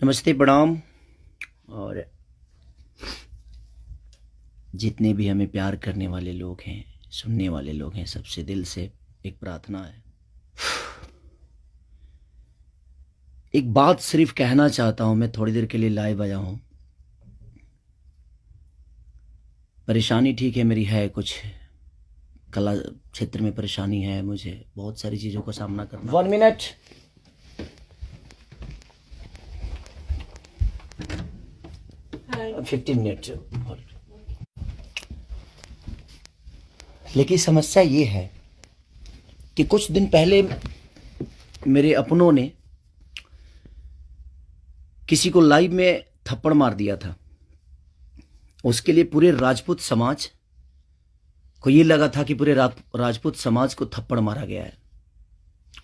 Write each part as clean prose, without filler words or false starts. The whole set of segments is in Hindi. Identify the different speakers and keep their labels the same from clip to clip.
Speaker 1: नमस्ते, प्रणाम। और जितने भी हमें प्यार करने वाले लोग हैं, सुनने वाले लोग हैं, सबसे दिल से एक प्रार्थना है। एक बात सिर्फ कहना चाहता हूं, मैं थोड़ी देर के लिए लाइव आया हूं। परेशानी ठीक है, मेरी है कुछ कला क्षेत्र में परेशानी है, मुझे बहुत सारी चीज़ों का सामना करना। 1 मिनट।
Speaker 2: Hi.
Speaker 1: 15 मिनट। लेकिन समस्या ये है कि कुछ दिन पहले मेरे अपनों ने किसी को लाइव में थप्पड़ मार दिया था। उसके लिए पूरे राजपूत समाज को ये लगा था कि पूरे राजपूत समाज को थप्पड़ मारा गया है।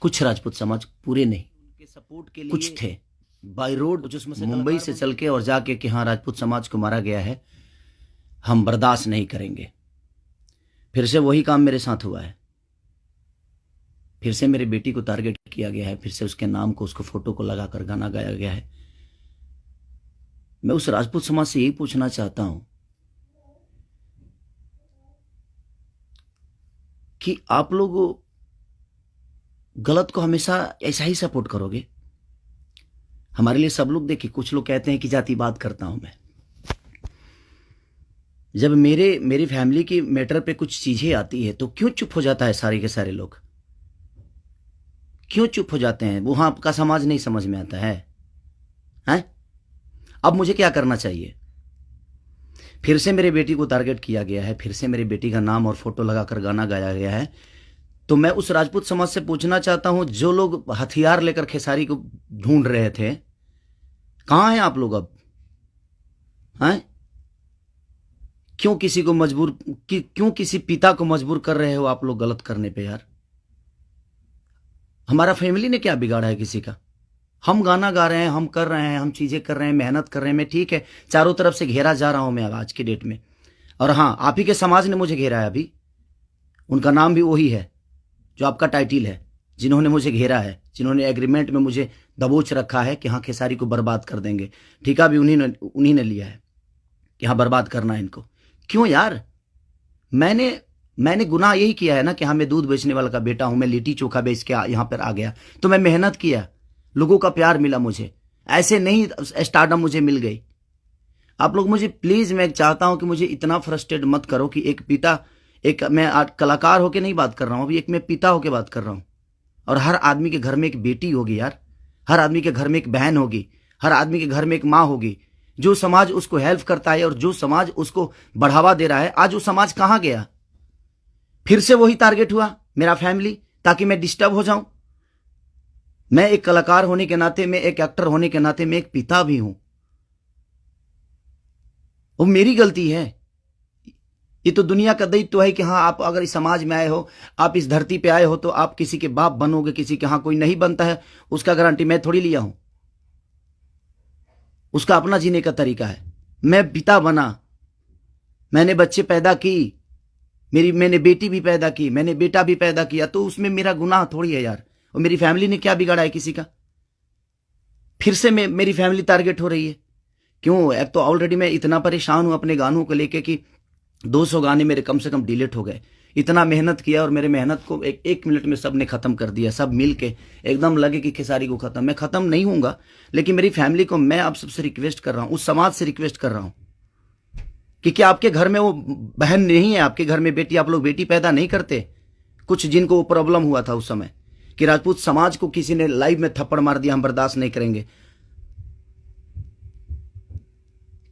Speaker 1: कुछ राजपूत समाज, पूरे नहीं, उनके सपोर्ट के लिए कुछ थे बाय रोड, जिसमें मुंबई से चल के और जाके कि हाँ राजपूत समाज को मारा गया है, हम बर्दाश्त नहीं करेंगे। फिर से वही काम मेरे साथ हुआ है। फिर से मेरी बेटी को टारगेट किया गया है, फिर से उसके नाम को, उसको फोटो को लगाकर गाना गाया गया है। मैं उस राजपूत समाज से यही पूछना चाहता हूं कि आप लोग गलत को हमेशा ऐसा ही सपोर्ट करोगे? हमारे लिए सब लोग, देखिए, कुछ लोग कहते हैं कि जातिवाद करता हूं मैं। जब मेरी फैमिली की मैटर पे कुछ चीजें आती है तो क्यों चुप हो जाता है सारे के सारे लोग? क्यों चुप हो जाते हैं? वहां आपका समाज नहीं समझ में आता है, हैं? अब मुझे क्या करना चाहिए? फिर से मेरे बेटी को टारगेट किया गया है, फिर से मेरी बेटी का नाम और फोटो लगाकर गाना गाया गया है। तो मैं उस राजपूत समाज से पूछना चाहता हूं, जो लोग हथियार लेकर खेसारी को ढूंढ रहे थे, कहां हैं आप लोग अब? हैं? क्यों किसी को मजबूर, क्यों किसी पिता को मजबूर कर रहे हो आप लोग गलत करने पे? यार, हमारा फैमिली ने क्या बिगाड़ा है किसी का? हम गाना गा रहे हैं, हम कर रहे हैं, हम चीजें कर रहे हैं, मेहनत कर रहे हैं। मैं ठीक है, चारों तरफ से घेरा जा रहा हूं मैं आज की डेट में। और हाँ, आप ही के समाज ने मुझे घेरा है अभी। उनका नाम भी वही है जो आपका टाइटिल है, जिन्होंने मुझे घेरा है, जिन्होंने एग्रीमेंट में मुझे दबोच रखा है कि हाँ खेसारी को बर्बाद कर देंगे। ठेका भी उन्हीं ने लिया है कि हाँ बर्बाद करना है इनको। क्यों यार? मैंने गुनाह यही किया है ना कि हाँ मैं दूध बेचने वाला का बेटा हूं, मैं लिट्टी चोखा बेच के यहां पर आ गया, तो मैं मेहनत किया, लोगों का प्यार मिला मुझे। ऐसे नहीं स्टारडम मुझे मिल गई। आप लोग मुझे प्लीज, मैं चाहता हूं कि मुझे इतना फ्रस्ट्रेट मत करो कि एक पिता, एक मैं कलाकार होके नहीं बात कर रहा हूं, अभी एक मैं पिता होके बात कर रहा हूं। और हर आदमी के घर में एक बेटी होगी यार, हर आदमी के घर में एक बहन होगी, हर आदमी के घर में एक माँ होगी। जो समाज उसको हेल्प करता है और जो समाज उसको बढ़ावा दे रहा है, आज वो समाज कहां गया? फिर से वही टारगेट हुआ, मेरा फैमिली, ताकि मैं डिस्टर्ब हो जाऊं। मैं एक कलाकार होने के नाते, मैं एक एक्टर होने के नाते, मैं एक पिता भी हूं। वो मेरी गलती है। ये तो दुनिया का दायित्व है कि हाँ आप अगर इस समाज में आए हो, आप इस धरती पे आए हो, तो आप किसी के बाप बनोगे, किसी के। हाँ, कोई नहीं बनता है उसका गारंटी मैं थोड़ी लिया हूं। उसका अपना जीने का तरीका है। मैं पिता बना, मैंने बच्चे पैदा की, मैंने बेटी भी पैदा की, मैंने बेटा भी पैदा किया, तो उसमें मेरा गुनाह थोड़ी है यार। और मेरी फैमिली ने क्या बिगाड़ा है किसी का? फिर से मेरी फैमिली टारगेट हो रही है। क्यों? एक तो ऑलरेडी मैं इतना परेशान हूं अपने गानों को लेके कि 200 गाने मेरे कम से कम डिलीट हो गए। इतना मेहनत किया और मेरे मेहनत को एक मिनट में सब ने खत्म कर दिया। सब मिल के एकदम लगे कि खेसारी को खत्म। मैं खत्म नहीं हूंगा, लेकिन मेरी फैमिली को मैं आप सबसे रिक्वेस्ट कर रहा हूं, उस समाज से रिक्वेस्ट कर रहा हूं कि क्या आपके घर में वो बहन नहीं है? आपके घर में बेटी, आप लोग बेटी पैदा नहीं करते? कुछ जिनको वो प्रॉब्लम हुआ था उस समय कि राजपूत समाज को किसी ने लाइव में थप्पड़ मार दिया, हम बर्दाश्त नहीं करेंगे।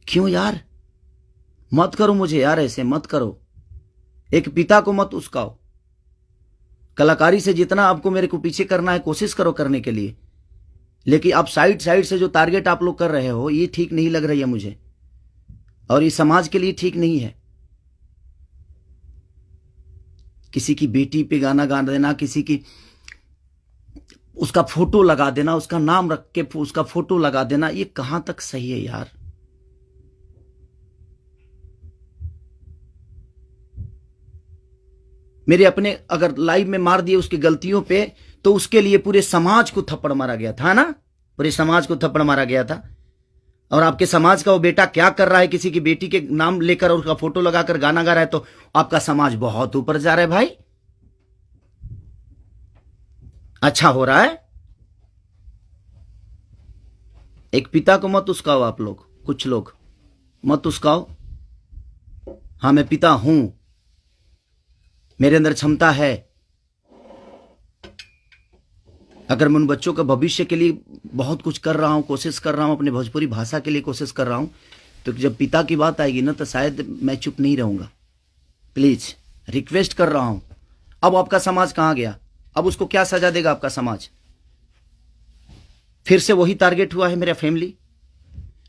Speaker 1: क्यों यार? मत करो मुझे यार, ऐसे मत करो। एक पिता को मत उस्काओ। कलाकारी से जितना आपको मेरे को पीछे करना है, कोशिश करो करने के लिए, लेकिन आप साइड से जो टारगेट आप लोग कर रहे हो, ये ठीक नहीं लग रही है मुझे, और ये समाज के लिए ठीक नहीं है। किसी की बेटी पे गाना गा देना, किसी की उसका फोटो लगा देना, उसका नाम रख के उसका फोटो लगा देना, ये कहां तक सही है यार? मेरे अपने अगर लाइव में मार दिए उसकी गलतियों पे, तो उसके लिए पूरे समाज को थप्पड़ मारा गया था ना, पूरे समाज को थप्पड़ मारा गया था। और आपके समाज का वो बेटा क्या कर रहा है, किसी की बेटी के नाम लेकर और उसका फोटो लगाकर गाना गा रहा है, तो आपका समाज बहुत ऊपर जा रहा है भाई। अच्छा हो रहा है। एक पिता को मत उस्काओ आप लोग, कुछ लोग मत उस्काओ। हाँ मैं पिता हूं, मेरे अंदर क्षमता है। अगर मैं उन बच्चों का भविष्य के लिए बहुत कुछ कर रहा हूं, कोशिश कर रहा हूं, अपने भोजपुरी भाषा के लिए कोशिश कर रहा हूं, तो जब पिता की बात आएगी ना तो शायद मैं चुप नहीं रहूंगा। प्लीज रिक्वेस्ट कर रहा हूं। अब आपका समाज कहां गया? अब उसको क्या सजा देगा आपका समाज? फिर से वही टारगेट हुआ है मेरा फैमिली।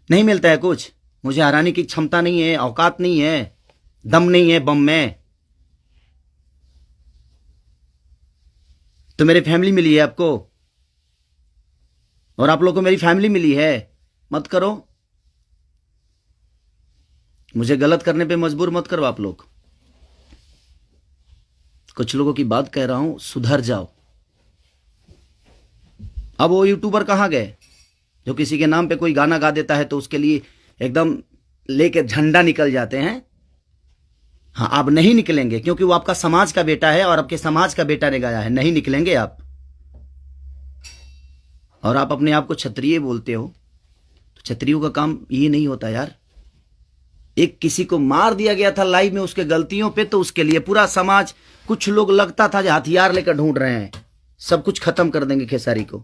Speaker 1: नहीं मिलता है कुछ, मुझे हराने की क्षमता नहीं है, औकात नहीं है, दम नहीं है बम में, तो मेरी फैमिली मिली है आपको, और आप लोगों को मेरी फैमिली मिली है। मत करो, मुझे गलत करने पे मजबूर मत करो आप लोग। कुछ लोगों की बात कह रहा हूं, सुधर जाओ। अब वो यूट्यूबर कहां गए जो किसी के नाम पे कोई गाना गा देता है तो उसके लिए एकदम लेके झंडा निकल जाते हैं? हाँ, आप नहीं निकलेंगे क्योंकि वो आपका समाज का बेटा है और आपके समाज का बेटा ने गाया है। नहीं निकलेंगे आप। और आप अपने आप को क्षत्रिय बोलते हो, तो क्षत्रियों का काम ये नहीं होता यार। एक किसी को मार दिया गया था लाइव में उसके गलतियों पे, तो उसके लिए पूरा समाज, कुछ लोग लगता था जो हथियार लेकर ढूंढ रहे हैं, सब कुछ खत्म कर देंगे खेसारी को।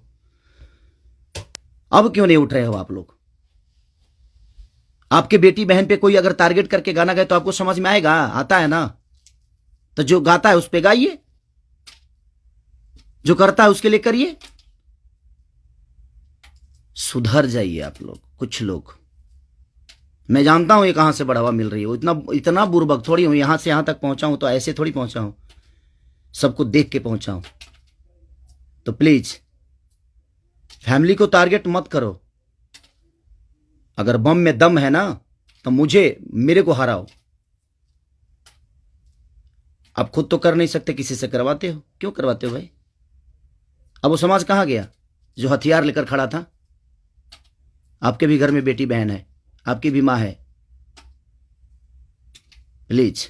Speaker 1: अब क्यों नहीं उठ रहे हो आप लोग? आपके बेटी बहन पे कोई अगर टारगेट करके गाना गाए तो आपको समझ में आएगा? आता है ना, तो जो गाता है उस पे गाइए, जो करता है उसके लिए करिए। सुधर जाइए आप लोग, कुछ लोग। मैं जानता हूं ये कहां से बढ़ावा मिल रही है, इतना बुर्बक थोड़ी हूं। यहां से यहां तक पहुंचा हूं तो ऐसे थोड़ी पहुंचा हूं, सबको देख के पहुंचा हूं। तो प्लीज फैमिली को टारगेट मत करो। अगर बम में दम है ना तो मेरे को हराओ। आप खुद तो कर नहीं सकते, किसी से करवाते हो। क्यों करवाते हो भाई? अब वो समाज कहां गया जो हथियार लेकर खड़ा था? आपके भी घर में बेटी बहन है, आपकी भी मां है। प्लीज,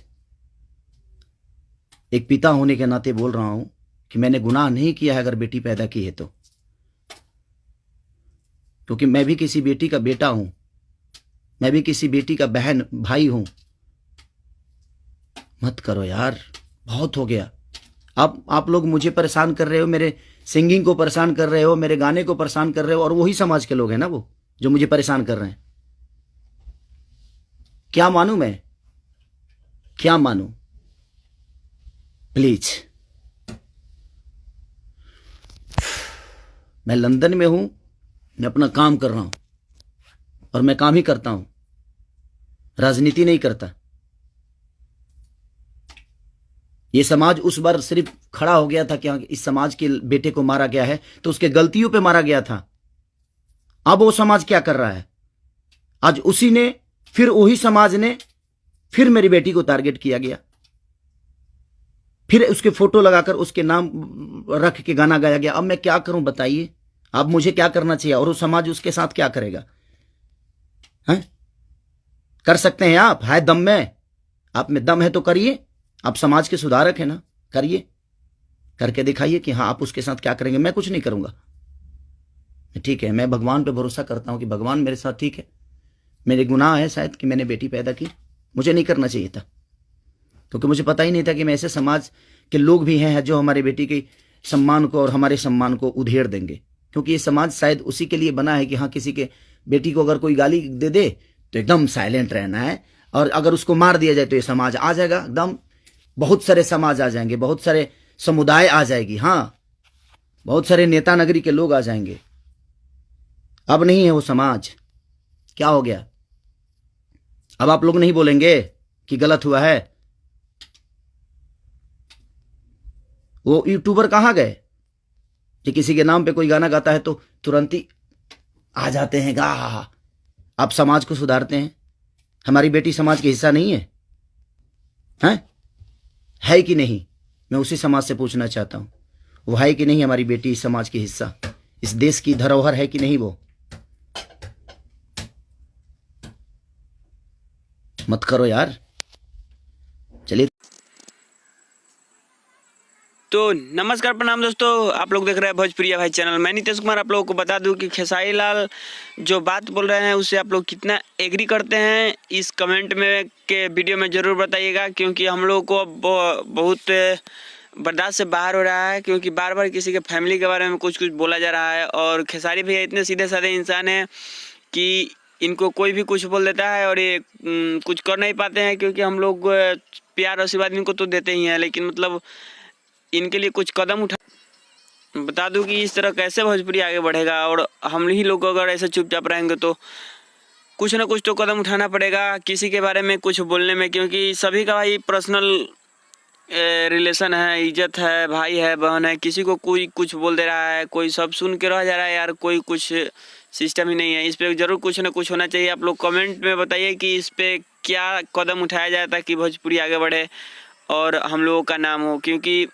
Speaker 1: एक पिता होने के नाते बोल रहा हूं कि मैंने गुनाह नहीं किया है अगर बेटी पैदा की है तो, क्योंकि मैं भी किसी बेटी का बेटा हूं, मैं भी किसी बेटी का बहन भाई हूं। मत करो यार, बहुत हो गया। अब आप लोग मुझे परेशान कर रहे हो, मेरे सिंगिंग को परेशान कर रहे हो, मेरे गाने को परेशान कर रहे हो, और वही समाज के लोग हैं ना वो जो मुझे परेशान कर रहे हैं। क्या मानूं मैं? क्या मानूं? प्लीज, मैं लंदन में हूं, मैं अपना काम कर रहा हूं और मैं काम ही करता हूं, राजनीति नहीं करता। ये समाज उस बार सिर्फ खड़ा हो गया था कि इस समाज के बेटे को मारा गया है तो उसके गलतियों पे मारा गया था। अब वो समाज क्या कर रहा है? आज उसी ने, फिर वही समाज ने, फिर मेरी बेटी को टारगेट किया गया, फिर उसके फोटो लगाकर उसके नाम रख के गाना गाया गया। अब मैं क्या करूं बताइए? अब मुझे क्या करना चाहिए और वो समाज उसके साथ क्या करेगा? हैं? कर सकते हैं आप? है दम में? आप में दम है तो करिए। आप समाज के सुधारक हैं ना, करिए, करके दिखाइए कि हाँ आप उसके साथ क्या करेंगे। मैं कुछ नहीं करूंगा, ठीक है। मैं भगवान पे भरोसा करता हूं कि भगवान मेरे साथ ठीक है। मेरे गुनाह है शायद कि मैंने बेटी पैदा की, मुझे नहीं करना चाहिए था, क्योंकि मुझे पता ही नहीं था कि मैं ऐसे समाज के लोग भी हैं जो हमारी बेटी के सम्मान को और हमारे सम्मान को उधेड़ देंगे। क्योंकि ये समाज शायद उसी के लिए बना है कि हाँ किसी के बेटी को अगर कोई गाली दे दे तो एकदम साइलेंट रहना है, और अगर उसको मार दिया जाए तो ये समाज आ जाएगा एकदम। बहुत सारे समाज आ जाएंगे, बहुत सारे समुदाय आ जाएगी, हाँ बहुत सारे नेता नगरी के लोग आ जाएंगे। अब नहीं है वो समाज। क्या हो गया? अब आप लोग नहीं बोलेंगे कि गलत हुआ है? वो यूट्यूबर कहां गए कि किसी के नाम पे कोई गाना गाता है तो तुरंत ही आ जाते हैं गा? आप समाज को सुधारते हैं। हमारी बेटी समाज का हिस्सा नहीं है? है कि नहीं? मैं उसी समाज से पूछना चाहता हूं, वो है कि नहीं हमारी बेटी इस समाज की हिस्सा? इस देश की धरोहर है कि नहीं वो? मत करो यार। चलिए।
Speaker 2: तो नमस्कार प्रणाम दोस्तों, आप लोग देख रहे हैं भोजपुरिया भाई चैनल। मैं नीतीश कुमार आप लोगों को बता दूं कि खेसारी लाल जो बात बोल रहे हैं उससे आप लोग कितना एग्री करते हैं इस कमेंट में के वीडियो में ज़रूर बताइएगा, क्योंकि हम लोगों को बहुत बर्दाश्त से बाहर हो रहा है, क्योंकि बार बार किसी के फैमिली के बारे में कुछ कुछ बोला जा रहा है। और खेसारी भैया इतने सीधे साधे इंसान हैं कि इनको कोई भी कुछ बोल देता है और ये कुछ कर नहीं पाते हैं, क्योंकि हम लोग प्यार आशीर्वाद इनको तो देते ही हैं, लेकिन मतलब इनके लिए कुछ कदम उठा। बता दूं कि इस तरह कैसे भोजपुरी आगे बढ़ेगा, और हम ही लोग अगर ऐसे चुपचाप रहेंगे तो कुछ ना कुछ तो कदम उठाना पड़ेगा किसी के बारे में कुछ बोलने में, क्योंकि सभी का भाई पर्सनल रिलेशन है, इज्जत है, भाई है, बहन है। किसी को कोई कुछ बोल दे रहा है, कोई सब सुन के रह जा रहा है यार, कोई कुछ सिस्टम ही नहीं है। इस पर जरूर कुछ ना कुछ होना चाहिए। आप लोग कमेंट में बताइए कि इस पर क्या कदम उठाया जाए ताकि भोजपुरी आगे बढ़े और हम लोगों का नाम हो, क्योंकि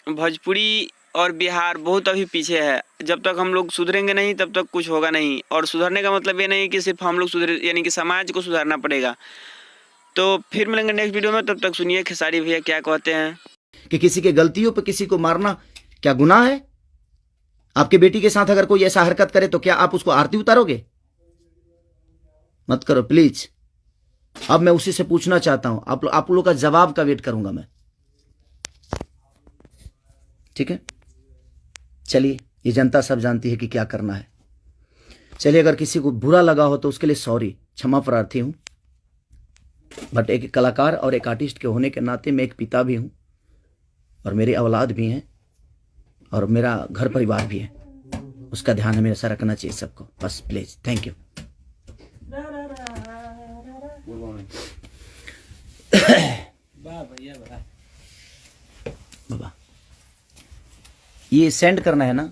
Speaker 2: भोजपुरी और बिहार बहुत अभी पीछे है। जब तक हम लोग सुधरेंगे नहीं तब तक कुछ होगा नहीं। और सुधरने का मतलब ये नहीं कि सिर्फ हम लोग सुधरे, यानी कि समाज को सुधारना पड़ेगा। तो फिर मिलेंगे नेक्स्ट वीडियो में, तब तक सुनिए खेसारी भैया क्या कहते हैं।
Speaker 1: कि किसी के गलतियों पे किसी को मारना क्या गुनाह है? आपके बेटी के साथ अगर कोई ऐसा हरकत करे तो क्या आप उसको आरती उतारोगे? मत करो प्लीज। अब मैं उसी से पूछना चाहता हूं, आप लोगों का जवाब का वेट करूंगा मैं। ठीक है, चलिए, ये जनता सब जानती है कि क्या करना है। चलिए, अगर किसी को बुरा लगा हो तो उसके लिए सॉरी, क्षमा प्रार्थी हूं। बट एक कलाकार और एक आर्टिस्ट के होने के नाते मैं एक पिता भी हूं, और मेरी औलाद भी हैं, और मेरा घर परिवार भी है। उसका ध्यान हमेशा रखना चाहिए सबको। बस प्लीज, थैंक यू। बाबा, ये सेंड करना है ना।